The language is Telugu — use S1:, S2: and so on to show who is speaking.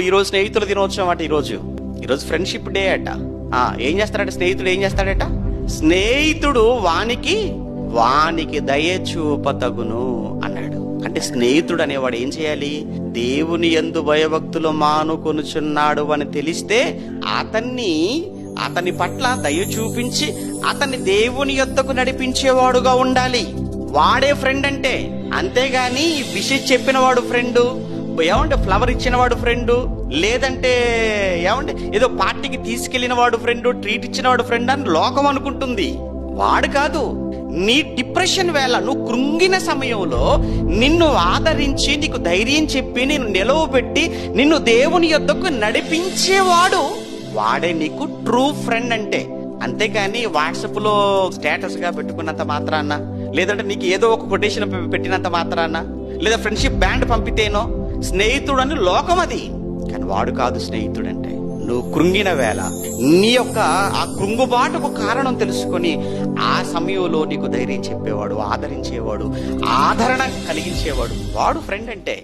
S1: ఈరోజు స్నేహితుల దినోత్సవం అట. ఈరోజు ఫ్రెండ్షిప్ డే అట. ఏం చేస్తాడట స్నేహితుడు? ఏం చేస్తాడట? స్నేహితుడు వానికి దయ చూపతగును అన్నాడు. అంటే స్నేహితుడు అనేవాడు ఏం చేయాలి? దేవుని యందు భయభక్తులు మానుకొనుచున్నాడు అని తెలిస్తే అతని పట్ల దయ చూపించి అతన్ని దేవుని యొద్దకు నడిపించేవాడుగా ఉండాలి. వాడే ఫ్రెండ్ అంటే. అంతేగాని విషయం చెప్పిన వాడు ఫ్రెండు, ఫ్లవర్ ఇచ్చిన వాడు ఫ్రెండు, లేదంటే ఏదో పార్టీకి తీసుకెళ్లిన వాడు ఫ్రెండు, ట్రీట్ ఇచ్చిన వాడు ఫ్రెండ్ అని లోకం అనుకుంటుంది. వాడు కాదు. నీ డిప్రెషన్ వేళ, నువ్వు కృంగిన సమయంలో నిన్ను ఆదరించి నీకు ధైర్యం చెప్పి నిన్ను నిలవబెట్టి నిన్ను దేవుని యొద్దకు నడిపించేవాడు వాడే నీకు ట్రూ ఫ్రెండ్ అంటే. అంతేకాని వాట్సాప్ లో స్టేటస్ గా పెట్టుకున్నంత మాత్రాన, లేదంటే నీకు ఏదో ఒక కొటేషన్ పెట్టినంత మాత్రాన, లేదా ఫ్రెండ్షిప్ బ్యాండ్ పంపితేనో స్నేహితుడు అని లోకం అది. కానీ వాడు కాదు స్నేహితుడు అంటే. నువ్వు కృంగిన వేళ నీ యొక్క ఆ కృంగుబాటుకు కారణం తెలుసుకొని ఆ సమయంలో నీకు ధైర్యం చెప్పేవాడు, ఆదరించేవాడు, ఆదరణ కలిగించేవాడు వాడు ఫ్రెండ్ అంటే.